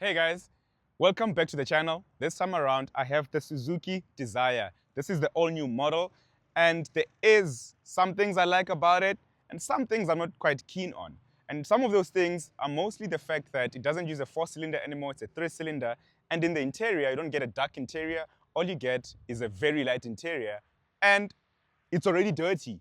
Hey guys, welcome back to the channel. This time around, I have the Suzuki Dzire. This is the all-new model, and there is some things I like about it, and some things I'm not quite keen on. And some of those things are mostly the fact that it doesn't use a 4-cylinder anymore, it's a 3-cylinder, and in the interior, you don't get a dark interior. All you get is a very light interior, and it's already dirty.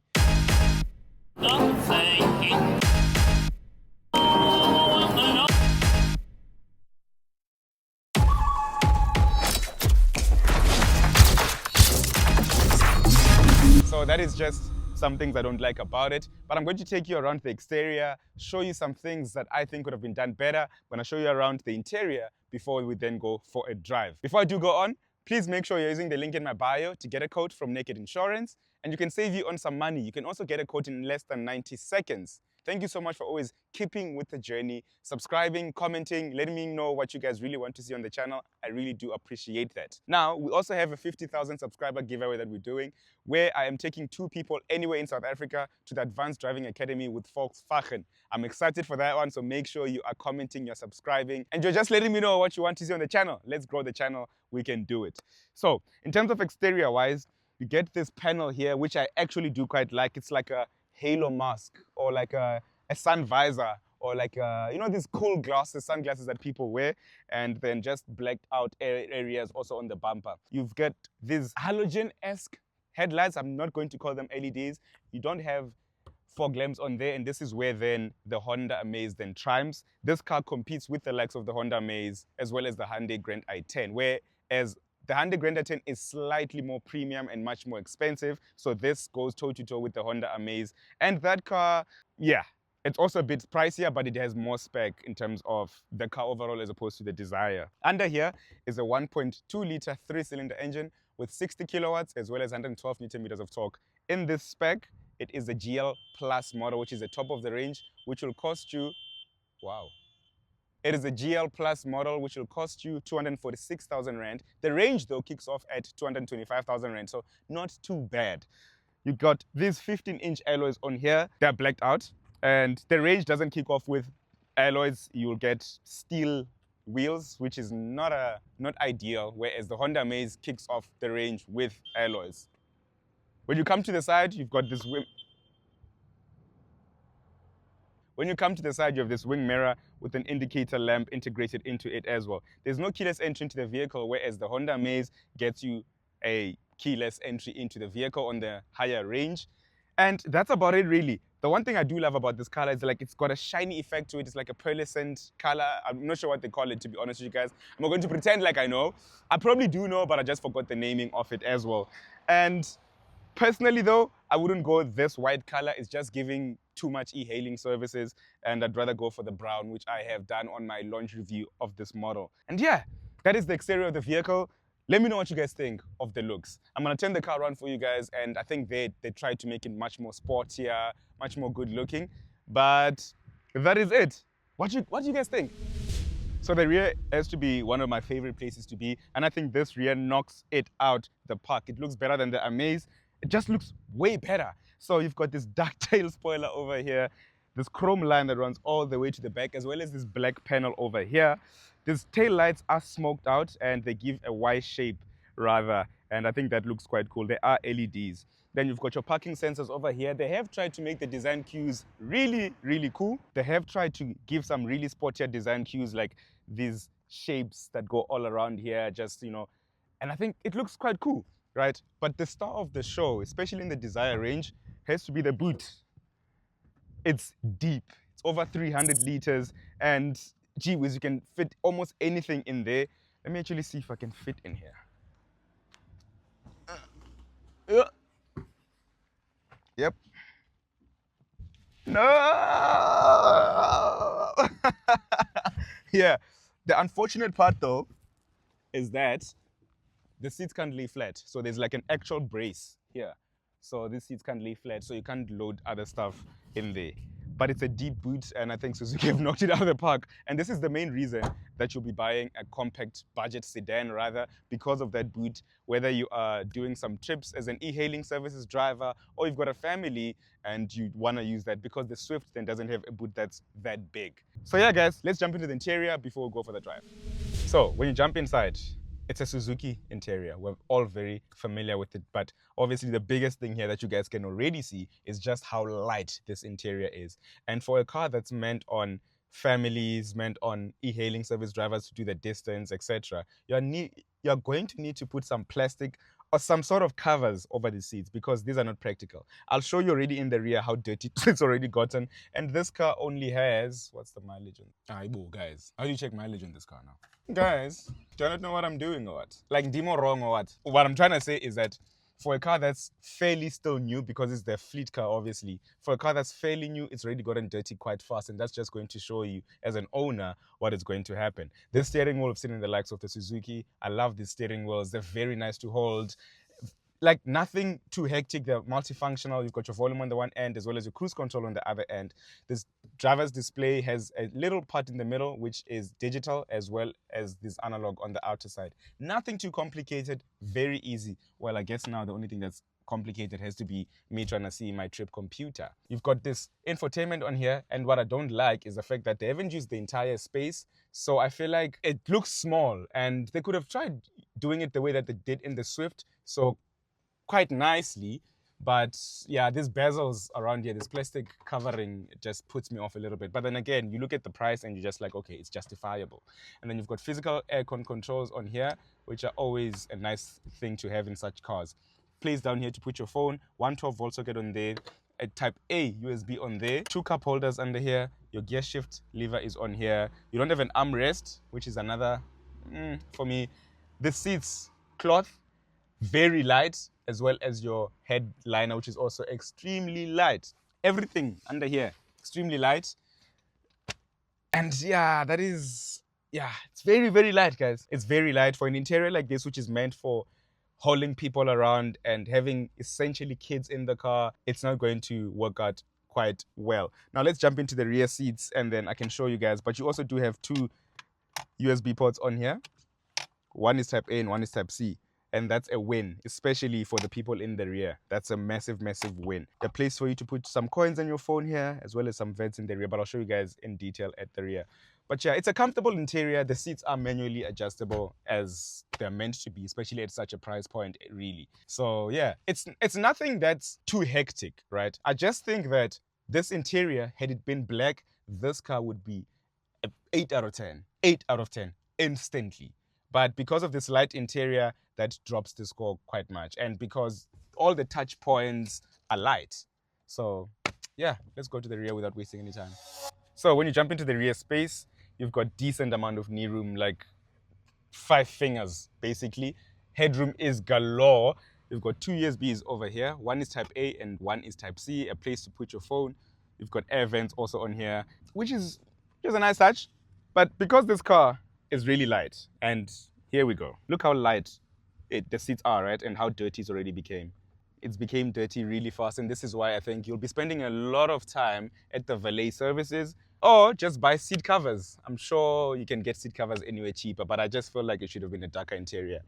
So that is just some things I don't like about it. But I'm going to take you around the exterior, show you some things that I think would have been done better. I'm going to show you around the interior before we then go for a drive. Before I do go on, please make sure you're using the link in my bio to get a quote from Naked Insurance, and you can save you on some money. You can also get a quote in less than 90 seconds. Thank you so much for always keeping with the journey, subscribing, commenting, letting me know what you guys really want to see on the channel. I really do appreciate that. Now, we also have a 50,000 subscriber giveaway that we're doing, where I am taking 2 people anywhere in South Africa to the Advanced Driving Academy with Volkswagen. I'm excited for that one, so make sure you are commenting, you're subscribing, and you're just letting me know what you want to see on the channel. Let's grow the channel. We can do it. So, in terms of exterior-wise, you get this panel here, which I actually do quite like. It's like a halo mask, or like a sun visor, or like you know, these cool glasses, sunglasses that people wear, and then just blacked out areas also on the bumper. You've got these halogen-esque headlights. I'm not going to call them LEDs. You don't have fog lamps on there, and this is where then the Honda Amaze then triumphs. This car competes with the likes of the Honda Amaze as well as the Hyundai Grand i10, whereas the Hyundai Grand i10 is slightly more premium and much more expensive, so this goes toe-to-toe with the Honda Amaze. And that car, yeah, it's also a bit pricier, but it has more spec in terms of the car overall as opposed to the Dzire. Under here is a 1.2-liter 3-cylinder engine with 60 kilowatts as well as 112 Nm of torque. In this spec, it is a GL Plus model, which is the top of the range, which will cost you, wow. It is a GL Plus model, which will cost you 246,000 Rand. The range, though, kicks off at 225,000 Rand, so not too bad. You got these 15-inch alloys on here. They're blacked out, and the range doesn't kick off with alloys. You'll get steel wheels, which is not ideal, whereas the Honda Amaze kicks off the range with alloys. When you come to the side, you've got this When you come to the side, you have this wing mirror with an indicator lamp integrated into it as well. There's no keyless entry into the vehicle, whereas the Honda Amaze gets you a keyless entry into the vehicle on the higher range. And that's about it, really. The one thing I do love about this color is like it's got a shiny effect to it. It's like a pearlescent color. I'm not sure what they call it, to be honest with you guys. I'm not going to pretend like I know. I probably do know, but I just forgot the naming of it as well. And personally, though, I wouldn't go this white color. It's just giving too much e-hailing services, and I'd rather go for the brown, which I have done on my launch review of this model. And yeah, that is the exterior of the vehicle. Let me know what you guys think of the looks. I'm gonna turn the car around for you guys, and I think they tried to make it much more sportier, much more good looking, but that is it. What do you guys think? So the rear has to be one of my favorite places to be, and I think this rear knocks it out the park. It looks better than the Amaze. It just looks way better. So you've got this dark tail spoiler over here, this chrome line that runs all the way to the back, as well as this black panel over here. These tail lights are smoked out, and they give a Y shape rather, and I think that looks quite cool. They are LEDs. Then you've got your parking sensors over here. They have tried to make the design cues really, really cool. They have tried to give some really sportier design cues, like these shapes that go all around here, just, you know, and I think it looks quite cool, right? But the star of the show, especially in the Dzire range, has to be the boot. It's deep. It's over 300 liters, and gee whiz, you can fit almost anything in there. Let me actually see if I can fit in here. Yep. No! Yeah. The unfortunate part, though, is that the seats can't lay flat. So there's like an actual brace here. So these seats can't lay flat, so you can't load other stuff in there. but it's a deep boot, and I think Suzuki have knocked it out of the park. And this is the main reason that you'll be buying a compact budget sedan rather, because of that boot, whether you are doing some trips as an e-hailing services driver or you've got a family and you want to use that, because the Swift then doesn't have a boot that's that big. So yeah guys, let's jump into the interior before we go for the drive. So when you jump inside, it's a Suzuki interior. We're all very familiar with it, but obviously the biggest thing here that you guys can already see is just how light this interior is. And for a car that's meant on families, meant on e-hailing service drivers to do the distance, etc., you're going to need to put some plastic or some sort of covers over the seats, because these are not practical. I'll show you already in the rear how dirty it's already gotten. And this car only has, what's the mileage on? Guys, how do you check mileage on this car now? Guys, do I not know what I'm doing or what? Like, demo wrong or what? What I'm trying to say is that for a car that's fairly still new, because it's their fleet car, obviously, for a car that's fairly new, it's already gotten dirty quite fast, and that's just going to show you, as an owner, what is going to happen. This steering wheel, I've seen in the likes of the Suzuki. I love these steering wheels. They're very nice to hold. Like, nothing too hectic. They're multifunctional. You've got your volume on the one end as well as your cruise control on the other end. This driver's display has a little part in the middle which is digital, as well as this analog on the outer side. Nothing too complicated, very easy. Well, I guess now the only thing that's complicated has to be me trying to see my trip computer. You've got this infotainment on here, and what I don't like is the fact that they haven't used the entire space. So I feel like it looks small, and they could have tried doing it the way that they did in the Swift. So quite nicely, but yeah, these bezels around here, this plastic covering, just puts me off a little bit. But then again, you look at the price and you're just like, okay, it's justifiable. And then you've got physical aircon controls on here, which are always a nice thing to have in such cars. Place down here to put your phone, 112-volt socket on there, a type A USB on there, 2 cup holders under here, your gear shift lever is on here. You don't have an armrest, which is another for me. The seats, cloth, very light, as well as your headliner, which is also extremely light. Everything under here, extremely light. And yeah, it's very, very light, guys. It's very light for an interior like this, which is meant for hauling people around and having essentially kids in the car. It's not going to work out quite well. Now let's jump into the rear seats and then I can show you guys. But you also do have 2 USB ports on here. One is type A and one is type C. And that's a win, especially for the people in the rear. That's a massive, massive win. A place for you to put some coins on your phone here, as well as some vents in the rear, but I'll show you guys in detail at the rear. But yeah, it's a comfortable interior. The seats are manually adjustable, as they're meant to be, especially at such a price point, really. So yeah, it's nothing that's too hectic, right? I just think that this interior, had it been black, this car would be an 8 out of 10. 8 out of 10, instantly. But because of this light interior, that drops the score quite much. And because all the touch points are light. So yeah, let's go to the rear without wasting any time. So when you jump into the rear space, you've got decent amount of knee room, like 5 fingers, basically. Headroom is galore. You've got 2 USBs over here. One is type A and one is type C, a place to put your phone. You've got air vents also on here, which is just a nice touch. But because this car is really light, and here we go. Look how light the seats are, right? And how dirty it's already became. It's became dirty really fast, and this is why I think you'll be spending a lot of time at the valet services, or just buy seat covers. I'm sure you can get seat covers anywhere cheaper, but I just feel like it should have been a darker interior.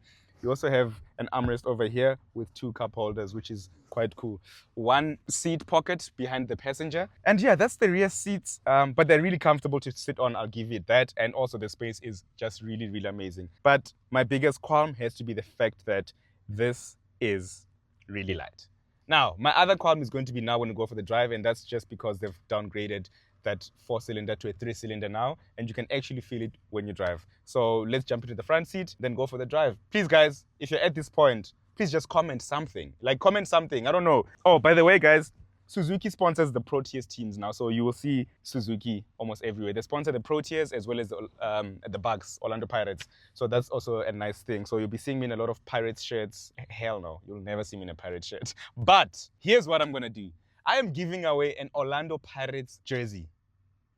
You also have an armrest over here with 2 cup holders, which is quite cool. 1 seat pocket behind the passenger. And yeah, that's the rear seats, but they're really comfortable to sit on, I'll give you that. And also the space is just really, really amazing. But my biggest qualm has to be the fact that this is really light. Now, my other qualm is going to be now when we go for the drive, and that's just because they've downgraded that 4-cylinder to a 3-cylinder now, and you can actually feel it when you drive. So let's jump into the front seat, then go for the drive. Please, guys, if you're at this point, please just comment something. Like, comment something. I don't know. Oh, by the way, guys, Suzuki sponsors the Proteas teams now, so you will see Suzuki almost everywhere. They sponsor the Proteas as well as the Bugs, Orlando Pirates. So that's also a nice thing. So you'll be seeing me in a lot of Pirates shirts. Hell no, you'll never see me in a Pirates shirt. But here's what I'm gonna do. I am giving away an Orlando Pirates jersey.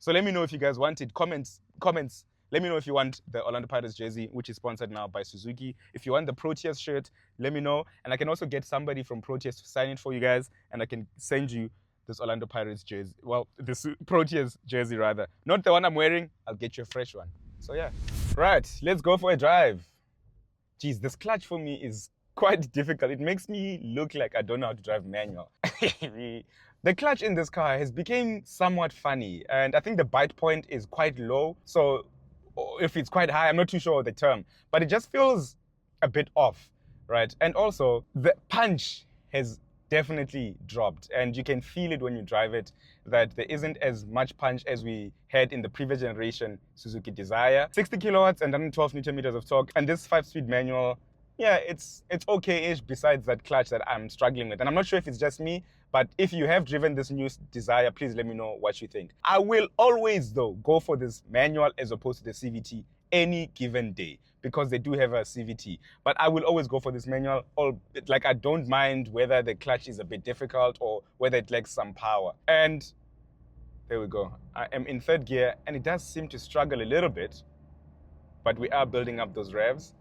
So let me know if you guys want it. Comments. Let me know if you want the Orlando Pirates jersey, which is sponsored now by Suzuki. If you want the Proteas shirt, let me know. And I can also get somebody from Proteas to sign it for you guys. And I can send you this Orlando Pirates jersey. Well, this Proteas jersey rather. Not the one I'm wearing. I'll get you a fresh one. So yeah. Right, let's go for a drive. Geez, this clutch for me is quite difficult. It makes me look like I don't know how to drive manual. The clutch in this car has become somewhat funny, and I think the bite point is quite low. So if it's quite high, I'm not too sure of the term, but it just feels a bit off, right? And also the punch has definitely dropped, and you can feel it when you drive it, that there isn't as much punch as we had in the previous generation Suzuki Dzire. 60 kilowatts and 112 Newton meters of torque, and this 5-speed manual, yeah, it's okay-ish besides that clutch that I'm struggling with. And I'm not sure if it's just me, but if you have driven this new Dzire, please let me know what you think. I will always, though, go for this manual as opposed to the CVT any given day, because they do have a CVT. But I will always go for this manual. Like, I don't mind whether the clutch is a bit difficult or whether it lacks some power. And there we go. I am in third gear, and it does seem to struggle a little bit, but we are building up those revs.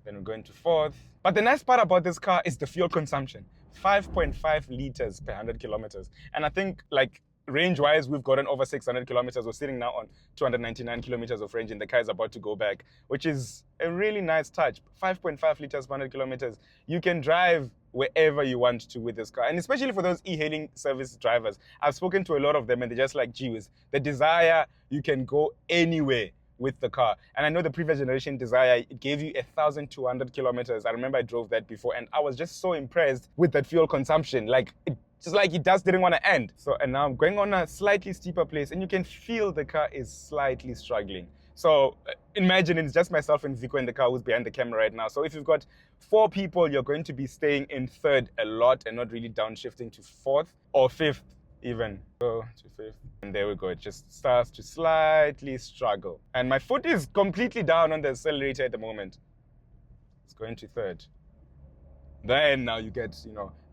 Then we're going to fourth. But the nice part about this car is the fuel consumption. 5.5 liters per 100 kilometers. And I think, like, range-wise, we've gotten over 600 kilometers. We're sitting now on 299 kilometers of range, and the car is about to go back, which is a really nice touch. 5.5 liters per 100 kilometers. You can drive wherever you want to with this car. And especially for those e-hailing service drivers. I've spoken to a lot of them, and they're just like, gee whiz, the Dzire, you can go anywhere with the car. And I know the previous generation Dzire, it gave you 1,200 kilometers. I remember I drove that before, and I was just so impressed with that fuel consumption. Like, it just didn't want to end. So, and now I'm going on a slightly steeper place, and you can feel the car is slightly struggling. So imagine it's just myself and Vico in the car who's behind the camera right now. So if you've got 4 people, you're going to be staying in third a lot and not really downshifting to fourth or fifth even. Go to fifth. And there we go. It just starts to slightly struggle. And my foot is completely down on the accelerator at the moment. It's going to third. Then now you get,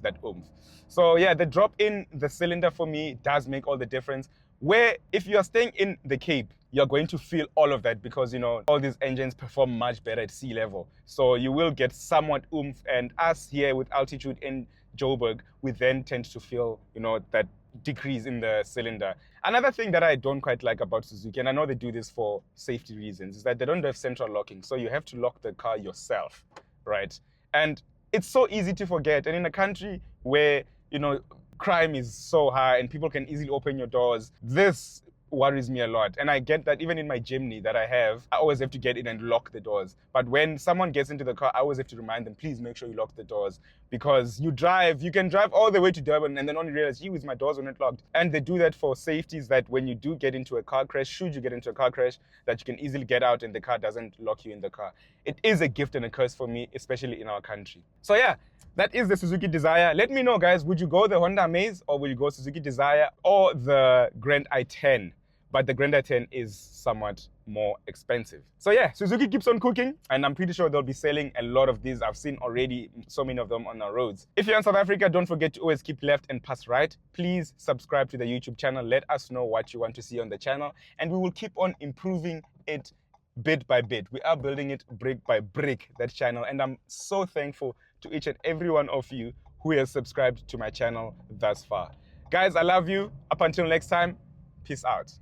that oomph. So yeah, the drop in the cylinder for me does make all the difference. Where if you are staying in the Cape, you're going to feel all of that because, all these engines perform much better at sea level. So you will get somewhat oomph. And us here with altitude in Joburg, we then tend to feel, that decrease in the cylinder. Another thing that I don't quite like about Suzuki, and I know they do this for safety reasons, is that they don't have central locking. So you have to lock the car yourself, right? And it's so easy to forget. And in a country where, crime is so high and people can easily open your doors, this worries me a lot. And I get that even in my Jimny that I have, I always have to get in and lock the doors. But when someone gets into the car, I always have to remind them, please make sure you lock the doors, because you can drive all the way to Durban and then only realize, gee, my doors were not locked. And they do that for safety, is that when you do get into a car crash, should you get into a car crash, that you can easily get out and the car doesn't lock you in the car. It is a gift and a curse for me, especially in our country. So yeah, that is the Suzuki Dzire. Let me know, guys, would you go the Honda Amaze, or will you go Suzuki Dzire or the Grand i10? But the Grand i10 is somewhat more expensive. So yeah, Suzuki keeps on cooking, and I'm pretty sure they'll be selling a lot of these. I've seen already so many of them on our roads. If you're in South Africa, don't forget to always keep left and pass right. Please subscribe to the YouTube channel. Let us know what you want to see on the channel, and we will keep on improving it bit by bit. We are building it brick by brick, that channel, and I'm so thankful to each and every one of you who has subscribed to my channel thus far. Guys, I love you. Up until next time, peace out.